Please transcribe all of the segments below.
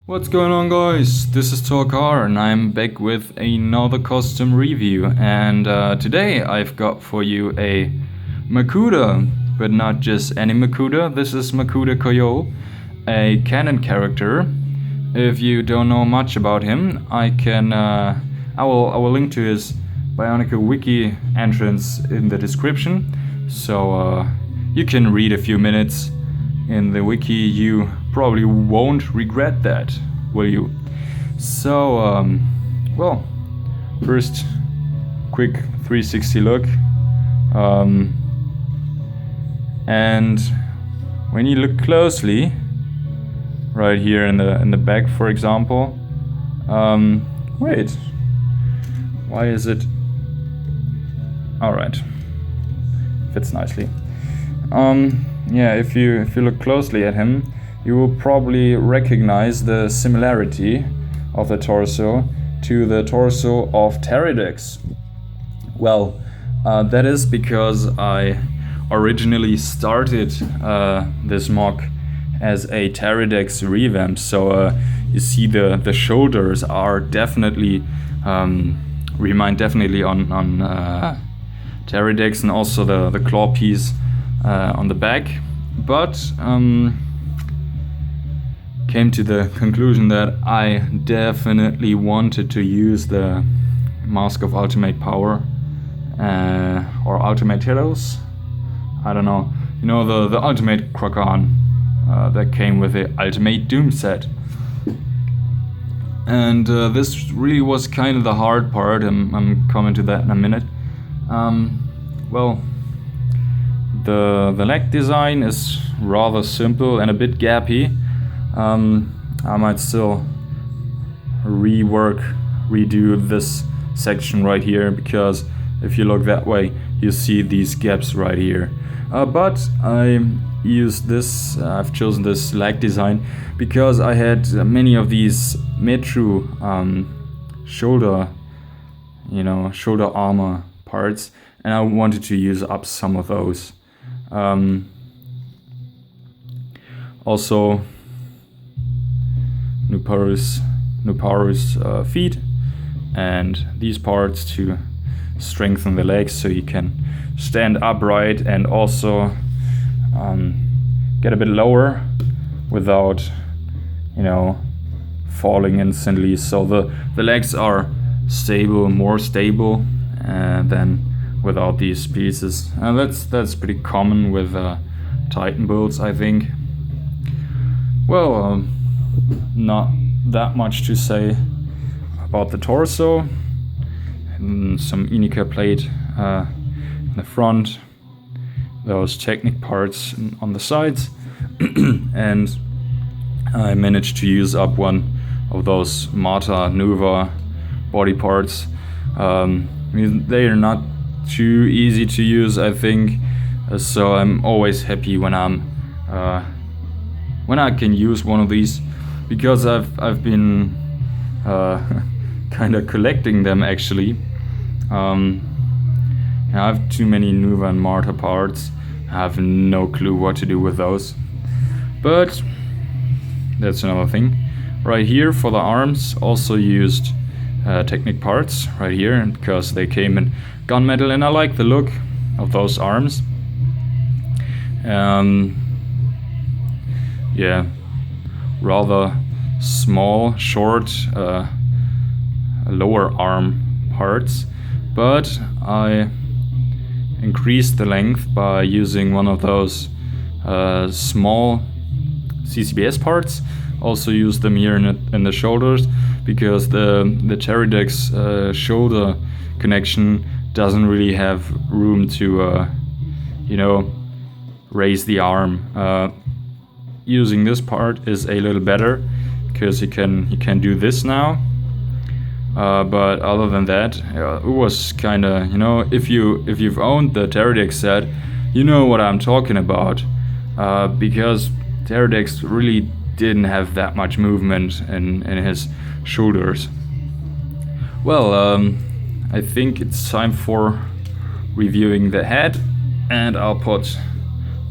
What's going on, guys? This is Toa Khar and I'm back with another custom review, and today I've got for you a Makuta, but not just any Makuta. This is Makuta Kojol, a canon character. If you don't know much about him, I will link to his Bionicle wiki entrance in the description, so you can read a few minutes in the wiki. You probably won't regret that, will you? So, well, first quick 360 look, and when you look closely, right here in the back, for example, wait, why is it? All right, fits nicely. Yeah, if you look closely at him, you will probably recognize the similarity of the torso to the torso of Pterodex. Well, that is because I originally started this mock as a Pterodex revamp. So you see the shoulders are definitely remind definitely on Pterodex, and also the claw piece on the back, but came to the conclusion that I definitely wanted to use the Mask of Ultimate Power or Ultimate Heroes. I don't know. You know, the Ultimate Kraken that came with the Ultimate Doom set. And this really was kind of the hard part. I'm coming to that in a minute. Well, the leg design is rather simple and a bit gappy. I might still redo this section right here, because if you look that way, you see these gaps right here. But I used this, I've chosen this leg design because I had many of these Metru shoulder armor parts, and I wanted to use up some of those. Also, Nuparus feet and these parts to strengthen the legs so you can stand upright and also get a bit lower without, falling instantly. So the legs are stable, more stable than without these pieces, and that's pretty common with Titan builds, I think. Well, not that much to say about the torso. And some Inika plate in the front, those Technic parts on the sides, and I managed to use up one of those Mata Nuva body parts. They are not too easy to use, I think, so I'm always happy when I can use one of these, because I've been kind of collecting them actually. I have too many Nuva and Marta parts. I have no clue what to do with those, but that's another thing. Right here for the arms, also used Technic parts right here, because they came in gunmetal and I like the look of those arms. Yeah, rather small, short, lower arm parts, but I increased the length by using one of those small CCBS parts. Also used them here in the shoulders, because the Pterodex shoulder connection doesn't really have room to raise the arm. Using this part is a little better, because you can do this now. But other than that, it was kind of, if you've owned the Pterodex set, you know what I'm talking about, because Pterodex really didn't have that much movement in his shoulders. Well, I think it's time for reviewing the head, and I'll put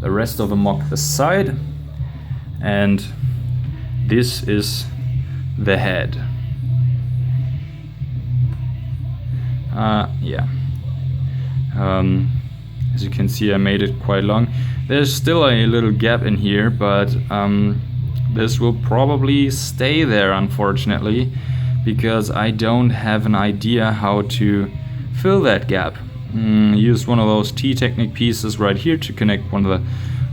the rest of the mock aside. And this is the head. Yeah. As you can see, I made it quite long. There's still a little gap in here, but this will probably stay there, unfortunately, because I don't have an idea how to fill that gap. Used one of those T-Technic pieces right here to connect one of the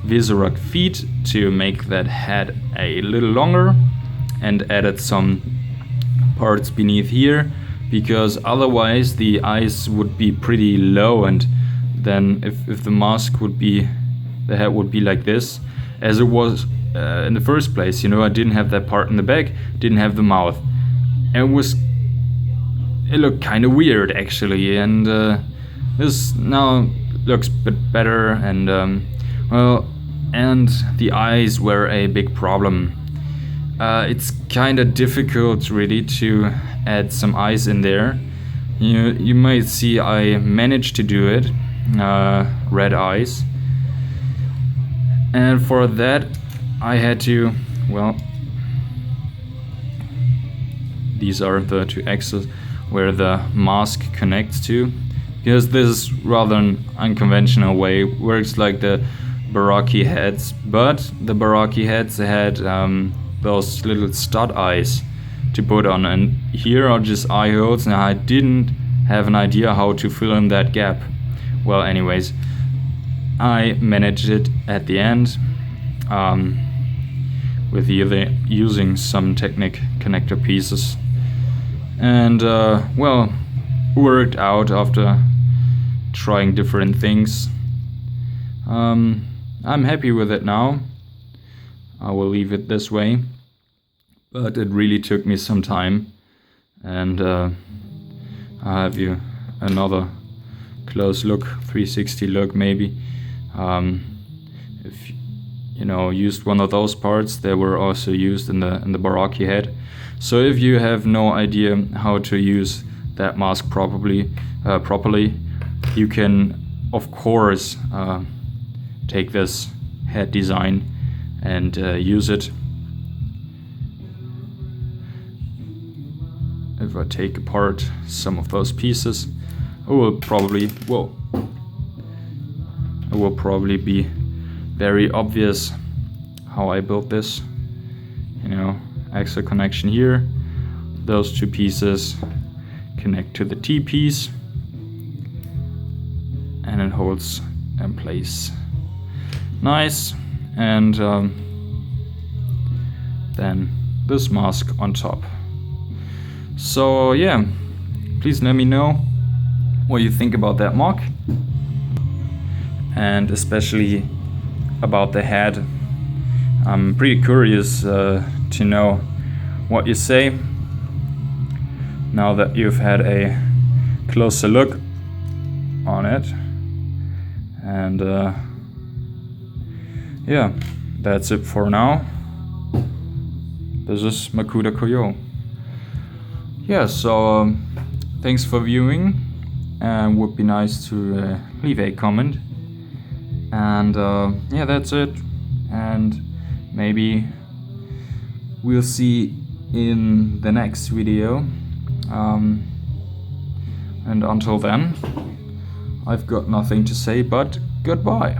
Visorak feet to make that head a little longer, and added some parts beneath here, because otherwise the eyes would be pretty low, and then if the mask would be, the head would be like this, as it was in the first place. You know, I didn't have that part in the back, didn't have the mouth. And it looked kind of weird actually, and this now looks a bit better, and well, and the eyes were a big problem. It's kind of difficult really to add some eyes in there. You might see I managed to do it, red eyes, and for that I had to, well, these are the two axes where the mask connects to, because this is rather an unconventional way. It works like the Baraki heads, but the Baraki heads had those little stud eyes to put on, and here are just eye holes, and I didn't have an idea how to fill in that gap. Well, anyways, I managed it at the end with using some Technic connector pieces, and well, worked out after trying different things. I'm happy with it now. I will leave it this way, but it really took me some time, and I'll have you another close look, 360 look maybe. If you know, used one of those parts, they were also used in the Baraki head. So if you have no idea how to use that mask properly, you can of course take this head design and use it. If I take apart some of those pieces, it will probably be very obvious how I built this. You know, axle connection here, those two pieces connect to the T piece, and it holds in place nice, and then this mask on top. So yeah, please let me know what you think about that mock, and especially about the head. I'm pretty curious to know what you say now that you've had a closer look on it. And yeah, that's it for now. This is Makuta Kojol. Yeah, so thanks for viewing, and would be nice to leave a comment. And yeah, that's it, and maybe we'll see in the next video, and until then, I've got nothing to say but goodbye.